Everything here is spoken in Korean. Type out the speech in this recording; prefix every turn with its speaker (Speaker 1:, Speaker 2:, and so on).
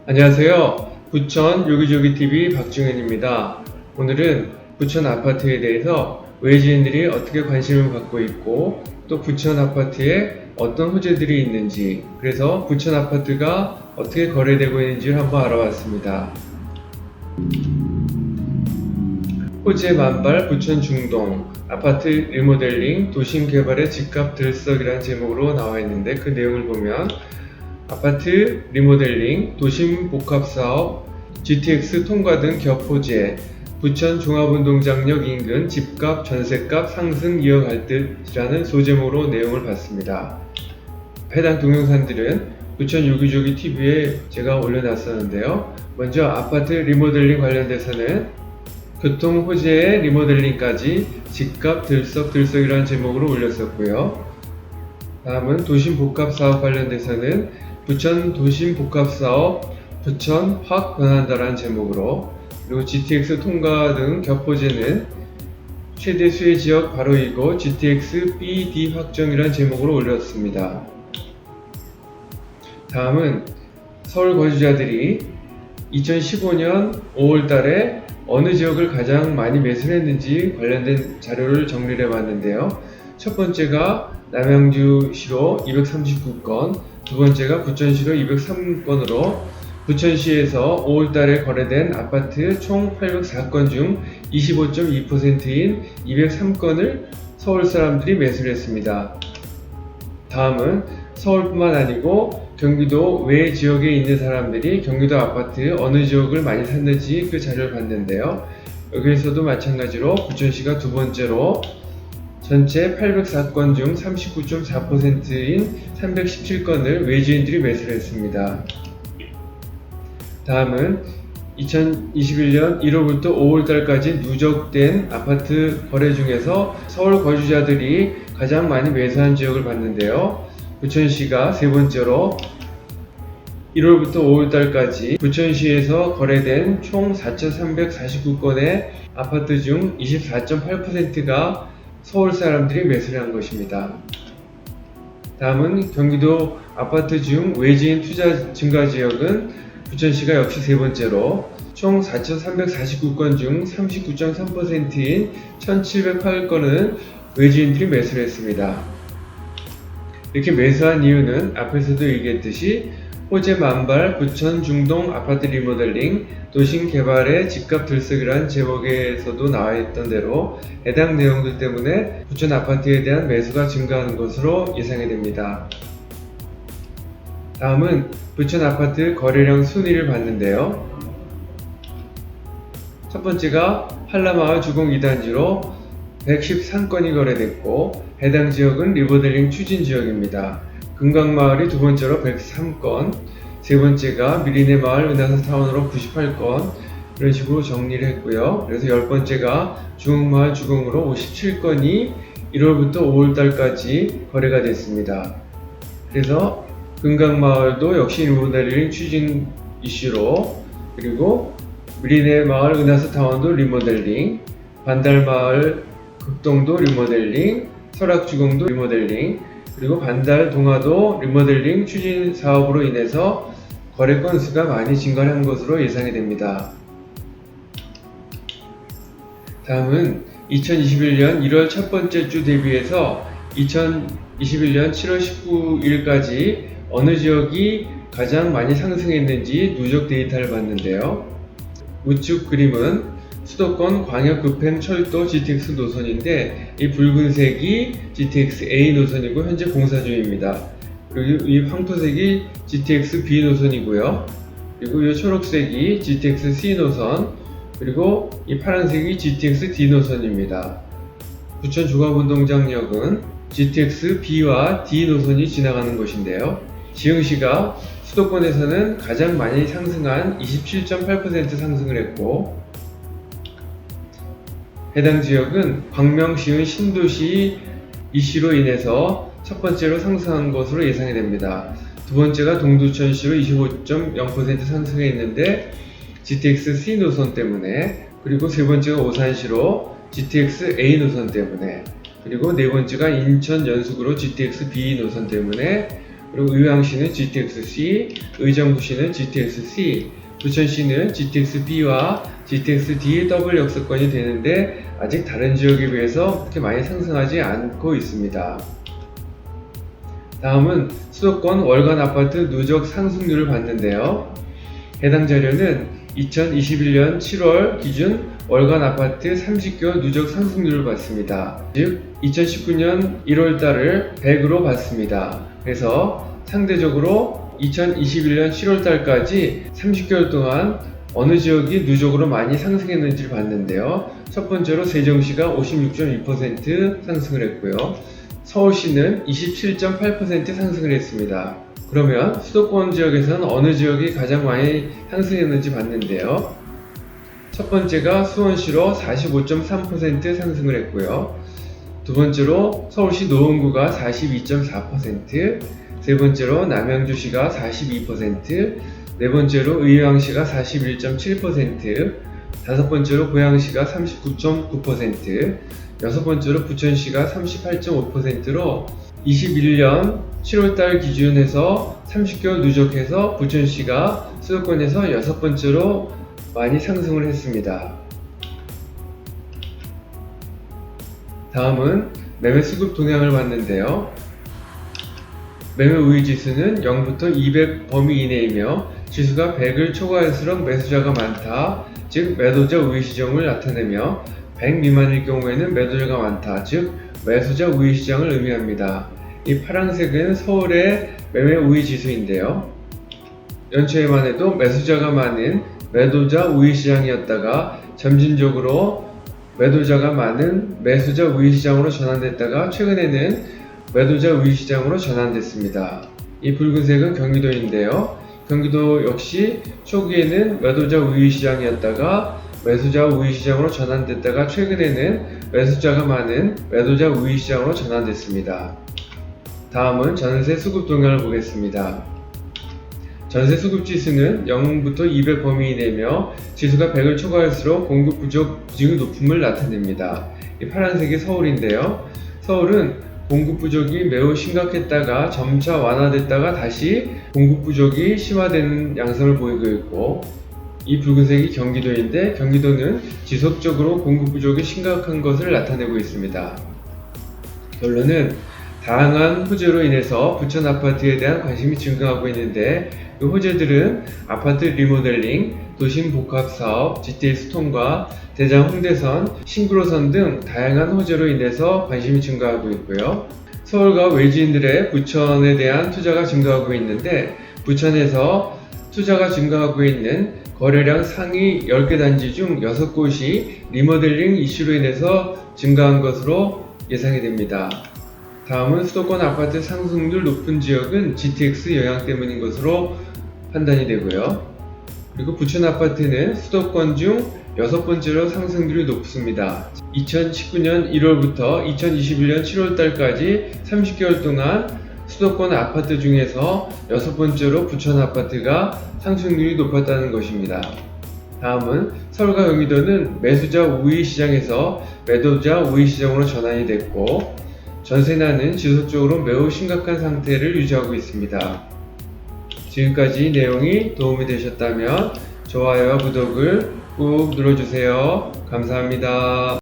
Speaker 1: 안녕하세요. 부천 요기조기TV 박중현입니다. 오늘은 부천 아파트에 대해서 외지인들이 어떻게 관심을 갖고 있고 또 부천 아파트에 어떤 호재들이 있는지, 그래서 부천 아파트가 어떻게 거래되고 있는지를 한번 알아봤습니다. 호재 만발 부천 중동 아파트 리모델링 도심 개발의 집값 들썩이라는 제목으로 나와 있는데, 그 내용을 보면 아파트 리모델링, 도심 복합사업, GTX 통과 등 겹호재, 부천 종합운동장역 인근 집값, 전셋값 상승 이어갈 듯이라는 소제목으로 내용을 봤습니다. 해당 동영상들은 부천 요기조기TV에 제가 올려놨었는데요. 먼저 아파트 리모델링 관련돼서는 교통 호재의 리모델링까지 집값 들썩들썩이라는 제목으로 올렸었고요. 다음은 도심 복합 사업 관련돼서는 부천 도심 복합 사업 부천 확 변한다라는 제목으로, 그리고 GTX 통과 등 겹호재는 최대 수혜 지역 바로 이고 GTX BD 확정이라는 제목으로 올렸습니다. 다음은 서울 거주자들이 2015년 5월달에 어느 지역을 가장 많이 매수를 했는지 관련된 자료를 정리를 해봤는데요. 첫 번째가 남양주시로 239건, 두 번째가 부천시로 203건으로 부천시에서 5월달에 거래된 아파트 총 804건 중 25.2%인 203건을 서울 사람들이 매수를 했습니다. 다음은 서울뿐만 아니고 경기도 외 지역에 있는 사람들이 경기도 아파트 어느 지역을 많이 샀는지 그 자료를 봤는데요. 여기에서도 마찬가지로 부천시가 두 번째로 전체 804건 중 39.4%인 317건을 외지인들이 매수를 했습니다. 다음은 2021년 1월부터 5월달까지 누적된 아파트 거래 중에서 서울 거주자들이 가장 많이 매수한 지역을 봤는데요. 부천시가 세 번째로 1월부터 5월달까지 부천시에서 거래된 총 4,349건의 아파트 중 24.8%가 서울 사람들이 매수를 한 것입니다. 다음은 경기도 아파트 중 외지인 투자 증가 지역은 부천시가 역시 세 번째로 총 4,349건 중 39.3%인 1,708건은 외지인들이 매수를 했습니다. 이렇게 매수한 이유는 앞에서도 얘기했듯이 호재 만발 부천 중동 아파트 리모델링 도심 개발의 집값 들썩이라는 제목에서도 나와 있던 대로 해당 내용들 때문에 부천 아파트에 대한 매수가 증가하는 것으로 예상이 됩니다. 다음은 부천 아파트 거래량 순위를 봤는데요. 첫 번째가 한라마을 주공 2단지로 113건이 거래됐고, 해당 지역은 리모델링 추진 지역입니다. 금강마을이 두 번째로 103건, 세 번째가 미리네마을 은하사타운으로 98건, 이런 식으로 정리를 했고요. 그래서 10번째가 중흥마을 주공으로 57건이 1월부터 5월달까지 거래가 됐습니다. 그래서 금강마을도 역시 리모델링 추진 이슈로, 그리고 미리네마을 은하사타운도 리모델링, 반달마을 극동도 리모델링, 설악주공도 리모델링, 그리고 반달 동화도 리모델링 추진 사업으로 인해서 거래 건수가 많이 증가한 것으로 예상이 됩니다. 다음은 2021년 1월 첫 번째 주 대비해서 2021년 7월 19일까지 어느 지역이 가장 많이 상승했는지 누적 데이터를 봤는데요. 우측 그림은 수도권 광역급행 철도 GTX 노선인데, 이 붉은색이 GTX A 노선이고 현재 공사 중입니다. 그리고 이 황토색이 GTX B 노선이고요. 그리고 이 초록색이 GTX C 노선, 그리고 이 파란색이 GTX D 노선입니다. 부천 종합운동장역은 GTX B와 D 노선이 지나가는 곳인데요. 지흥시가 수도권에서는 가장 많이 상승한 27.8% 상승을 했고, 해당 지역은 광명시흥 신도시 이슈로 인해서 첫 번째로 상승한 것으로 예상이 됩니다. 두 번째가 동두천시로 25.0% 상승했는데 GTX C 노선 때문에, 그리고 세 번째가 오산시로 GTX A 노선 때문에, 그리고 네 번째가 인천 연수구로 GTX B 노선 때문에 그리고 의왕시는 GTX-C, 의정부시는 GTX-C, 부천시는 GTX-B와 GTX-D 더블 역세권이 되는데 아직 다른 지역에 비해서 그렇게 많이 상승하지 않고 있습니다. 다음은 수도권 월간 아파트 누적 상승률을 봤는데요. 해당 자료는 2021년 7월 기준 월간 아파트 30개월 누적 상승률을 봤습니다. 즉 2019년 1월달을 100으로 봤습니다. 그래서 상대적으로 2021년 7월달까지 30개월 동안 어느 지역이 누적으로 많이 상승했는지를 봤는데요. 첫 번째로 세종시가 56.2% 상승을 했고요. 서울시는 27.8% 상승을 했습니다. 그러면 수도권 지역에서는 어느 지역이 가장 많이 상승했는지 봤는데요. 첫 번째가 수원시로 45.3% 상승을 했고요. 두 번째로 서울시 노원구가 42.4%, 세 번째로 남양주시가 42%, 네 번째로 의왕시가 41.7%, 다섯 번째로 고양시가 39.9%, 여섯 번째로 부천시가 38.5%로 21년 7월달 기준에서 30개월 누적해서 부천시가 수도권에서 여섯 번째로 많이 상승을 했습니다. 다음은 매매 수급 동향을 봤는데요. 매매 우위 지수는 0부터 200 범위 이내이며 지수가 100을 초과할수록 매수자가 많다, 즉 매도자 우위 시점을 나타내며 100 미만일 경우에는 매도자가 많다, 즉 매수자 우위 시장을 의미합니다. 이 파란색은 서울의 매매 우위 지수인데요. 연초에만 해도 매수자가 많은 매도자 우위 시장이었다가 점진적으로 매도자가 많은 매수자 우위 시장으로 전환됐다가 최근에는 매도자 우위 시장으로 전환됐습니다. 이 붉은색은 경기도인데요. 경기도 역시 초기에는 매도자 우위 시장이었다가 매수자 우위 시장으로 전환됐다가 최근에는 매수자가 많은 매도자 우위 시장으로 전환됐습니다. 다음은 전세 수급 동향을 보겠습니다. 전세 수급 지수는 0부터 200 범위 이내며 지수가 100을 초과할수록 공급 부족 비중이 높음을 나타냅니다. 이 파란색이 서울인데요. 서울은 공급 부족이 매우 심각했다가 점차 완화됐다가 다시 공급 부족이 심화되는 양상을 보이고 있고, 이 붉은색이 경기도인데 경기도는 지속적으로 공급 부족이 심각한 것을 나타내고 있습니다. 결론은 다양한 호재로 인해서 부천 아파트에 대한 관심이 증가하고 있는데 이 호재들은 아파트 리모델링, 도심 복합 사업, GTX 통과, 대장 홍대선, 신구로선 등 다양한 호재로 인해서 관심이 증가하고 있고요. 서울과 외지인들의 부천에 대한 투자가 증가하고 있는데 부천에서 투자가 증가하고 있는 거래량 상위 10개 단지 중 6곳이 리모델링 이슈로 인해서 증가한 것으로 예상이 됩니다. 다음은 수도권 아파트 상승률 높은 지역은 GTX 영향 때문인 것으로 판단이 되고요. 그리고 부천 아파트는 수도권 중 6번째로 상승률이 높습니다. 2019년 1월부터 2021년 7월달까지 30개월 동안 수도권 아파트 중에서 6번째로 부천 아파트가 상승률이 높았다는 것입니다. 다음은 서울과 경기도는 매수자 우위 시장에서 매도자 우위 시장으로 전환이 됐고 전세난은 지속적으로 매우 심각한 상태를 유지하고 있습니다. 지금까지 내용이 도움이 되셨다면 좋아요와 구독을 꾹 눌러주세요. 감사합니다.